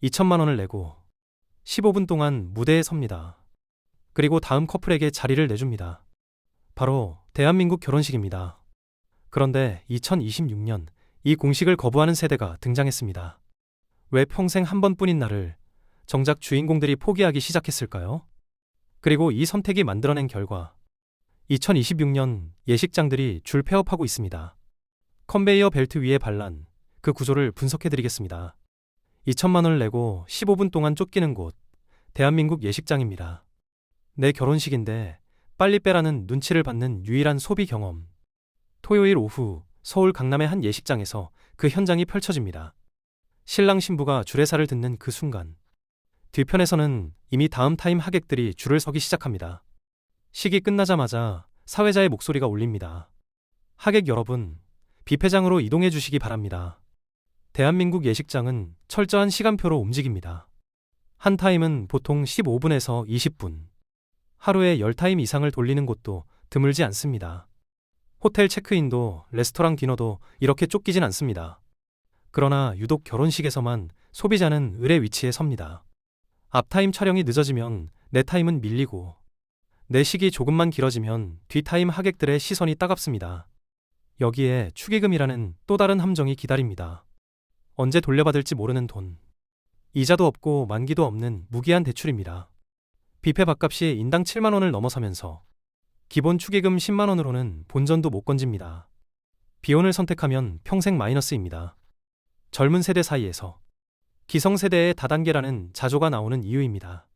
2천만 원을 내고 15분 동안 무대에 섭니다. 그리고 다음 커플에게 자리를 내줍니다. 바로 대한민국 결혼식입니다. 그런데 2026년 이 공식을 거부하는 세대가 등장했습니다. 왜 평생 한 번뿐인 날을 정작 주인공들이 포기하기 시작했을까요? 그리고 이 선택이 만들어낸 결과 2026년 예식장들이 줄 폐업하고 있습니다. 컨베이어 벨트 위에 반란, 그 구조를 분석해드리겠습니다. 2천만 원을 내고 15분 동안 쫓기는 곳, 대한민국 예식장입니다. 내 결혼식인데 빨리 빼라는 눈치를 받는 유일한 소비 경험. 토요일 오후 서울 강남의 한 예식장에서 그 현장이 펼쳐집니다. 신랑 신부가 주례사를 듣는 그 순간, 뒤편에서는 이미 다음 타임 하객들이 줄을 서기 시작합니다. 식이 끝나자마자 사회자의 목소리가 울립니다. 하객 여러분, 뷔페장으로 이동해 주시기 바랍니다. 대한민국 예식장은 철저한 시간표로 움직입니다. 한 타임은 보통 15분에서 20분. 하루에 10타임 이상을 돌리는 곳도 드물지 않습니다. 호텔 체크인도 레스토랑 디너도 이렇게 쫓기진 않습니다. 그러나 유독 결혼식에서만 소비자는 을의 위치에 섭니다. 앞타임 촬영이 늦어지면 내 타임은 밀리고, 내 식이 조금만 길어지면 뒷타임 하객들의 시선이 따갑습니다. 여기에 축의금이라는 또 다른 함정이 기다립니다. 언제 돌려받을지 모르는 돈. 이자도 없고 만기도 없는 무기한 대출입니다. 뷔페 밥값이 인당 7만 원을 넘어서면서 기본 축의금 10만 원으로는 본전도 못 건집니다. 비혼을 선택하면 평생 마이너스입니다. 젊은 세대 사이에서 기성세대의 다단계라는 자조가 나오는 이유입니다.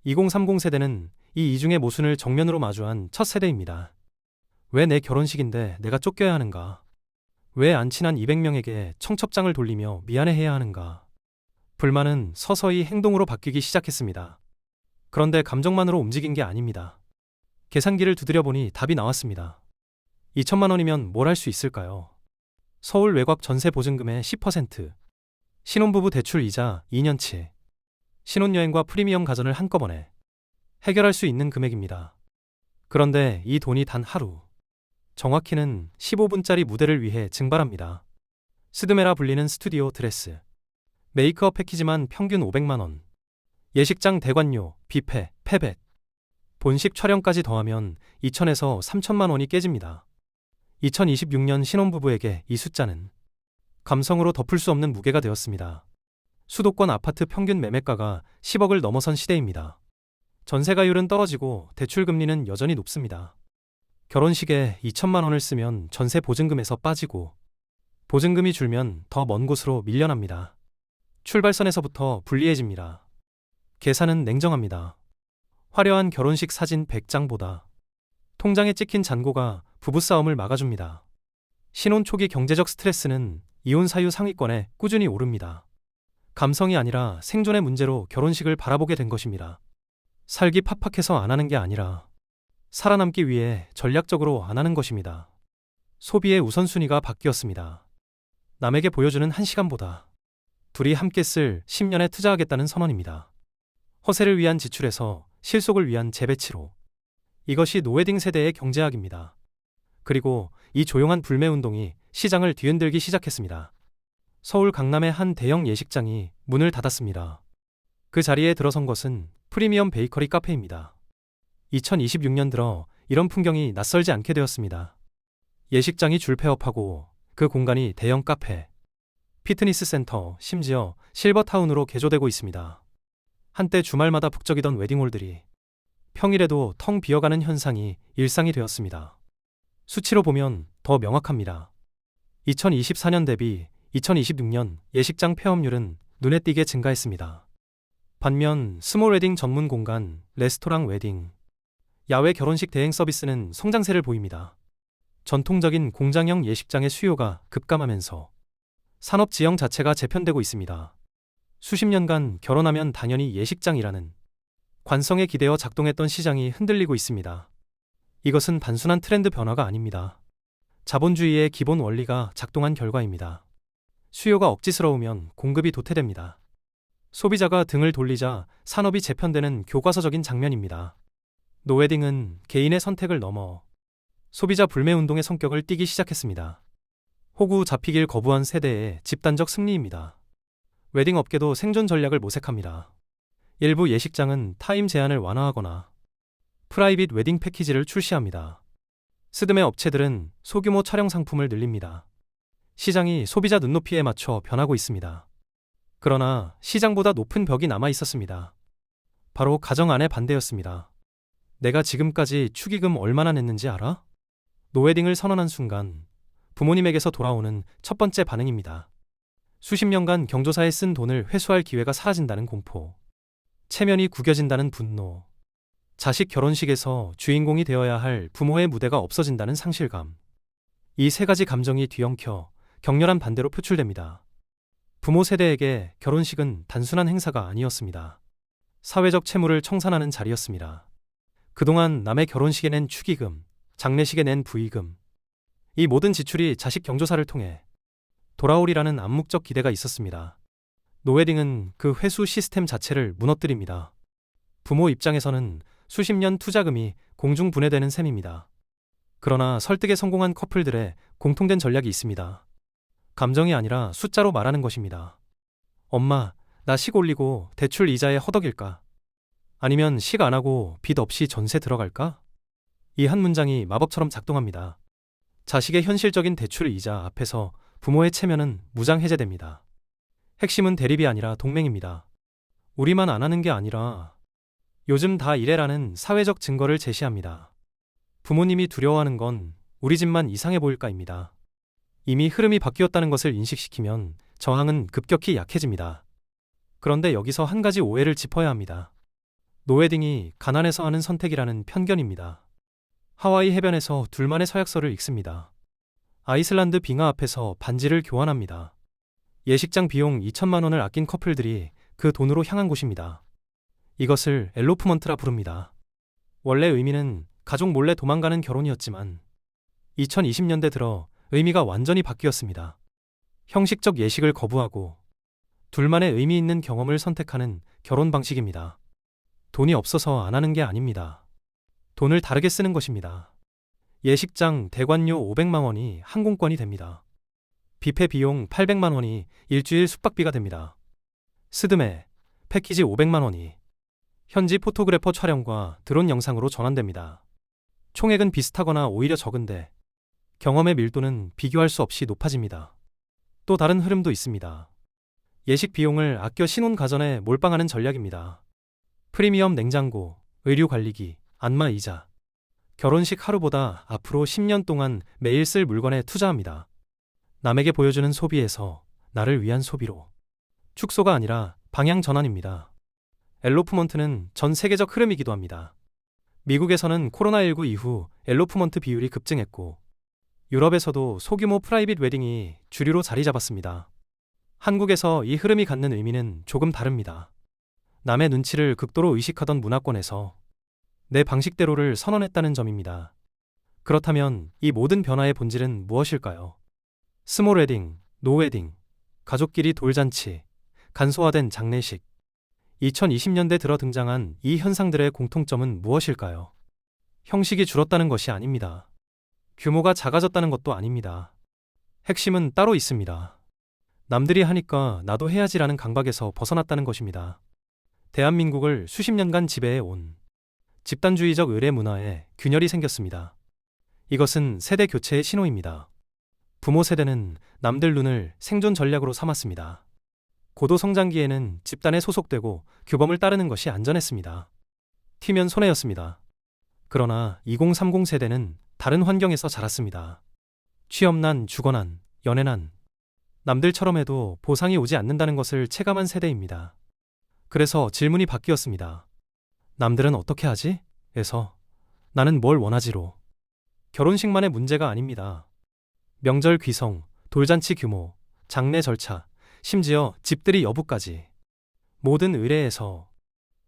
2030 세대는 이 이중의 모순을 정면으로 마주한 첫 세대입니다. 왜 내 결혼식인데 내가 쫓겨야 하는가? 왜 안 친한 200명에게 청첩장을 돌리며 미안해해야 하는가? 불만은 서서히 행동으로 바뀌기 시작했습니다. 그런데 감정만으로 움직인 게 아닙니다. 계산기를 두드려보니 답이 나왔습니다. 2천만 원이면 뭘 할 수 있을까요? 서울 외곽 전세 보증금의 10%, 신혼부부 대출 이자 2년치, 신혼여행과 프리미엄 가전을 한꺼번에 해결할 수 있는 금액입니다. 그런데 이 돈이 단 하루, 정확히는 15분짜리 무대를 위해 증발합니다. 스드메라 불리는 스튜디오 드레스, 메이크업 패키지만 평균 500만 원, 예식장 대관료, 뷔페, 페벳, 본식 촬영까지 더하면 2천에서 3천만 원이 깨집니다. 2026년 신혼부부에게 이 숫자는 감성으로 덮을 수 없는 무게가 되었습니다. 수도권 아파트 평균 매매가가 10억을 넘어선 시대입니다. 전세가율은 떨어지고 대출 금리는 여전히 높습니다. 결혼식에 2천만 원을 쓰면 전세 보증금에서 빠지고, 보증금이 줄면 더 먼 곳으로 밀려납니다. 출발선에서부터 불리해집니다. 계산은 냉정합니다. 화려한 결혼식 사진 100장보다 통장에 찍힌 잔고가 부부싸움을 막아줍니다. 신혼 초기 경제적 스트레스는 이혼 사유 상위권에 꾸준히 오릅니다. 감성이 아니라 생존의 문제로 결혼식을 바라보게 된 것입니다. 살기 팍팍해서 안 하는 게 아니라 살아남기 위해 전략적으로 안 하는 것입니다. 소비의 우선순위가 바뀌었습니다. 남에게 보여주는 1시간보다 둘이 함께 쓸 10년에 투자하겠다는 선언입니다. 허세를 위한 지출에서 실속을 위한 재배치로. 이것이 노웨딩 세대의 경제학입니다. 그리고 이 조용한 불매운동이 시장을 뒤흔들기 시작했습니다. 서울 강남의 한 대형 예식장이 문을 닫았습니다. 그 자리에 들어선 것은 프리미엄 베이커리 카페입니다. 2026년 들어 이런 풍경이 낯설지 않게 되었습니다. 예식장이 줄 폐업하고 그 공간이 대형 카페, 피트니스 센터, 심지어 실버타운으로 개조되고 있습니다. 한때 주말마다 북적이던 웨딩홀들이 평일에도 텅 비어가는 현상이 일상이 되었습니다. 수치로 보면 더 명확합니다. 2024년 대비 2026년 예식장 폐업률은 눈에 띄게 증가했습니다. 반면 스몰 웨딩 전문 공간, 레스토랑 웨딩, 야외 결혼식 대행 서비스는 성장세를 보입니다. 전통적인 공장형 예식장의 수요가 급감하면서 산업 지형 자체가 재편되고 있습니다. 수십 년간 결혼하면 당연히 예식장이라는 관성에 기대어 작동했던 시장이 흔들리고 있습니다. 이것은 단순한 트렌드 변화가 아닙니다. 자본주의의 기본 원리가 작동한 결과입니다. 수요가 억지스러우면 공급이 도태됩니다. 소비자가 등을 돌리자 산업이 재편되는 교과서적인 장면입니다. 노웨딩은 개인의 선택을 넘어 소비자 불매운동의 성격을 띠기 시작했습니다. 호구 잡히길 거부한 세대의 집단적 승리입니다. 웨딩 업계도 생존 전략을 모색합니다. 일부 예식장은 타임 제한을 완화하거나 프라이빗 웨딩 패키지를 출시합니다. 스드메 업체들은 소규모 촬영 상품을 늘립니다. 시장이 소비자 눈높이에 맞춰 변하고 있습니다. 그러나 시장보다 높은 벽이 남아 있었습니다. 바로 가정 안의 반대였습니다. 내가 지금까지 축의금 얼마나 냈는지 알아? 노웨딩을 선언한 순간 부모님에게서 돌아오는 첫 번째 반응입니다. 수십 년간 경조사에 쓴 돈을 회수할 기회가 사라진다는 공포, 체면이 구겨진다는 분노, 자식 결혼식에서 주인공이 되어야 할 부모의 무대가 없어진다는 상실감. 이 세 가지 감정이 뒤엉켜 격렬한 반대로 표출됩니다. 부모 세대에게 결혼식은 단순한 행사가 아니었습니다. 사회적 채무를 청산하는 자리였습니다. 그동안 남의 결혼식에 낸 축의금, 장례식에 낸 부의금, 이 모든 지출이 자식 경조사를 통해 돌아오리라는 암묵적 기대가 있었습니다. 노웨딩은 그 회수 시스템 자체를 무너뜨립니다. 부모 입장에서는 수십 년 투자금이 공중분해되는 셈입니다. 그러나 설득에 성공한 커플들의 공통된 전략이 있습니다. 감정이 아니라 숫자로 말하는 것입니다. 엄마, 나 식 올리고 대출 이자에 허덕일까? 아니면 식 안 하고 빚 없이 전세 들어갈까? 이 한 문장이 마법처럼 작동합니다. 자식의 현실적인 대출 이자 앞에서 부모의 체면은 무장 해제됩니다. 핵심은 대립이 아니라 동맹입니다. 우리만 안 하는 게 아니라 요즘 다 이래라는 사회적 증거를 제시합니다. 부모님이 두려워하는 건 우리 집만 이상해 보일까입니다. 이미 흐름이 바뀌었다는 것을 인식시키면 저항은 급격히 약해집니다. 그런데 여기서 한 가지 오해를 짚어야 합니다. 노웨딩이 가난해서 하는 선택이라는 편견입니다. 하와이 해변에서 둘만의 서약서를 읽습니다. 아이슬란드 빙하 앞에서 반지를 교환합니다. 예식장 비용 2천만 원을 아낀 커플들이 그 돈으로 향한 곳입니다. 이것을 엘로프먼트라 부릅니다. 원래 의미는 가족 몰래 도망가는 결혼이었지만 2020년대 들어 의미가 완전히 바뀌었습니다. 형식적 예식을 거부하고 둘만의 의미 있는 경험을 선택하는 결혼 방식입니다. 돈이 없어서 안 하는 게 아닙니다. 돈을 다르게 쓰는 것입니다. 예식장 대관료 500만 원이 항공권이 됩니다. 뷔페 비용 800만 원이 일주일 숙박비가 됩니다. 스드메 패키지 500만 원이 현지 포토그래퍼 촬영과 드론 영상으로 전환됩니다. 총액은 비슷하거나 오히려 적은데 경험의 밀도는 비교할 수 없이 높아집니다. 또 다른 흐름도 있습니다. 예식 비용을 아껴 신혼 가전에 몰빵하는 전략입니다. 프리미엄 냉장고, 의류 관리기, 안마의자. 결혼식 하루보다 앞으로 10년 동안 매일 쓸 물건에 투자합니다. 남에게 보여주는 소비에서 나를 위한 소비로. 축소가 아니라 방향 전환입니다. 엘로프먼트는 전 세계적 흐름이기도 합니다. 미국에서는 코로나19 이후 엘로프먼트 비율이 급증했고 유럽에서도 소규모 프라이빗 웨딩이 주류로 자리 잡았습니다. 한국에서 이 흐름이 갖는 의미는 조금 다릅니다. 남의 눈치를 극도로 의식하던 문화권에서 내 방식대로를 선언했다는 점입니다. 그렇다면 이 모든 변화의 본질은 무엇일까요? 스몰 웨딩, 노 웨딩, 가족끼리 돌잔치, 간소화된 장례식. 2020년대 들어 등장한 이 현상들의 공통점은 무엇일까요? 형식이 줄었다는 것이 아닙니다. 규모가 작아졌다는 것도 아닙니다. 핵심은 따로 있습니다. 남들이 하니까 나도 해야지라는 강박에서 벗어났다는 것입니다. 대한민국을 수십 년간 지배해 온 집단주의적 의례 문화에 균열이 생겼습니다. 이것은 세대 교체의 신호입니다. 부모 세대는 남들 눈을 생존 전략으로 삼았습니다. 고도 성장기에는 집단에 소속되고 규범을 따르는 것이 안전했습니다. 튀면 손해였습니다. 그러나 2030 세대는 다른 환경에서 자랐습니다. 취업난, 주거난, 연애난. 남들처럼 해도 보상이 오지 않는다는 것을 체감한 세대입니다. 그래서 질문이 바뀌었습니다. 남들은 어떻게 하지? 에서 나는 뭘 원하지로. 결혼식만의 문제가 아닙니다. 명절 귀성, 돌잔치 규모, 장례 절차, 심지어 집들이 여부까지 모든 의례에서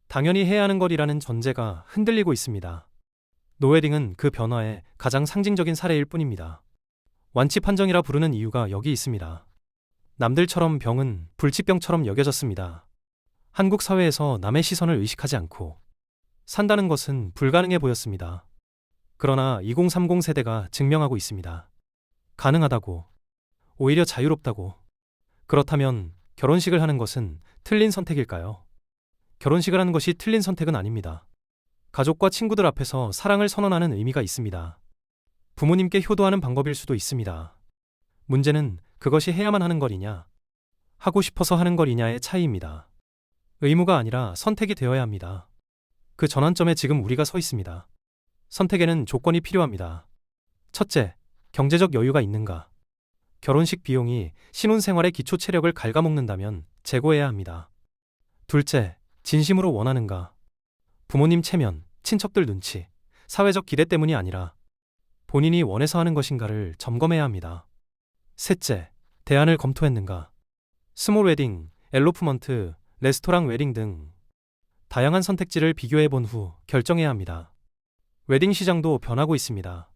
당연히 해야 하는 거리라는 전제가 흔들리고 있습니다. 노웨딩은 그 변화의 가장 상징적인 사례일 뿐입니다. 완치 판정이라 부르는 이유가 여기 있습니다. 남들처럼 병은 불치병처럼 여겨졌습니다. 한국 사회에서 남의 시선을 의식하지 않고 산다는 것은 불가능해 보였습니다. 그러나 2030 세대가 증명하고 있습니다. 가능하다고, 오히려 자유롭다고. 그렇다면 결혼식을 하는 것은 틀린 선택일까요? 결혼식을 하는 것이 틀린 선택은 아닙니다. 가족과 친구들 앞에서 사랑을 선언하는 의미가 있습니다. 부모님께 효도하는 방법일 수도 있습니다. 문제는 그것이 해야만 하는 것이냐, 하고 싶어서 하는 것이냐의 차이입니다. 의무가 아니라 선택이 되어야 합니다. 그 전환점에 지금 우리가 서 있습니다. 선택에는 조건이 필요합니다. 첫째, 경제적 여유가 있는가? 결혼식 비용이 신혼생활의 기초 체력을 갉아먹는다면 재고해야 합니다. 둘째, 진심으로 원하는가? 부모님 체면, 친척들 눈치, 사회적 기대 때문이 아니라 본인이 원해서 하는 것인가를 점검해야 합니다. 셋째, 대안을 검토했는가? 스몰 웨딩, 엘로프먼트, 레스토랑 웨딩 등 다양한 선택지를 비교해 본 후 결정해야 합니다. 웨딩 시장도 변하고 있습니다.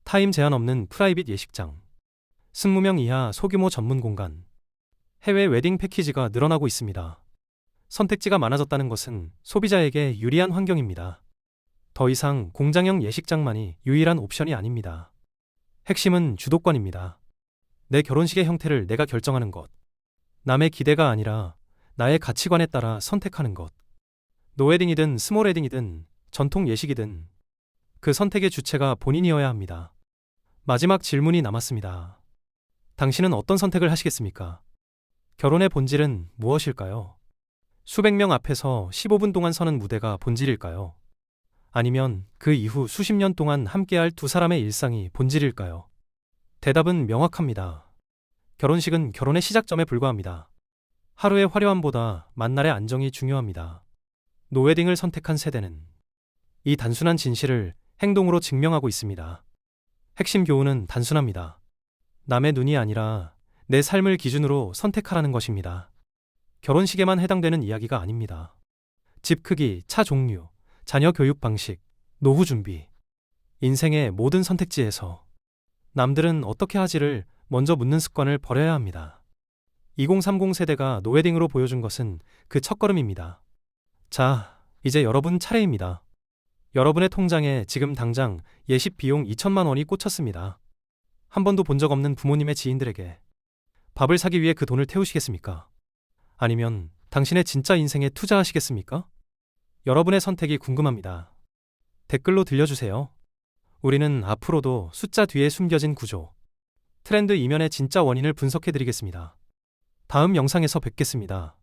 타임 제한 없는 프라이빗 예식장, 20명 이하 소규모 전문 공간, 해외 웨딩 패키지가 늘어나고 있습니다. 선택지가 많아졌다는 것은 소비자에게 유리한 환경입니다. 더 이상 공장형 예식장만이 유일한 옵션이 아닙니다. 핵심은 주도권입니다. 내 결혼식의 형태를 내가 결정하는 것. 남의 기대가 아니라 나의 가치관에 따라 선택하는 것. 노웨딩이든 스몰 웨딩이든 전통 예식이든 그 선택의 주체가 본인이어야 합니다. 마지막 질문이 남았습니다. 당신은 어떤 선택을 하시겠습니까? 결혼의 본질은 무엇일까요? 수백 명 앞에서 15분 동안 서는 무대가 본질일까요? 아니면 그 이후 수십 년 동안 함께할 두 사람의 일상이 본질일까요? 대답은 명확합니다. 결혼식은 결혼의 시작점에 불과합니다. 하루의 화려함보다 만날의 안정이 중요합니다. 노웨딩을 선택한 세대는 이 단순한 진실을 행동으로 증명하고 있습니다. 핵심 교훈은 단순합니다. 남의 눈이 아니라 내 삶을 기준으로 선택하라는 것입니다. 결혼식에만 해당되는 이야기가 아닙니다. 집 크기, 차 종류, 자녀 교육 방식, 노후 준비, 인생의 모든 선택지에서 남들은 어떻게 하지를 먼저 묻는 습관을 버려야 합니다. 2030 세대가 노웨딩으로 보여준 것은 그 첫걸음입니다. 자, 이제 여러분 차례입니다. 여러분의 통장에 지금 당장 예식 비용 2천만 원이 꽂혔습니다. 한 번도 본 적 없는 부모님의 지인들에게 밥을 사기 위해 그 돈을 태우시겠습니까? 아니면 당신의 진짜 인생에 투자하시겠습니까? 여러분의 선택이 궁금합니다. 댓글로 들려주세요. 우리는 앞으로도 숫자 뒤에 숨겨진 구조, 트렌드 이면의 진짜 원인을 분석해드리겠습니다. 다음 영상에서 뵙겠습니다.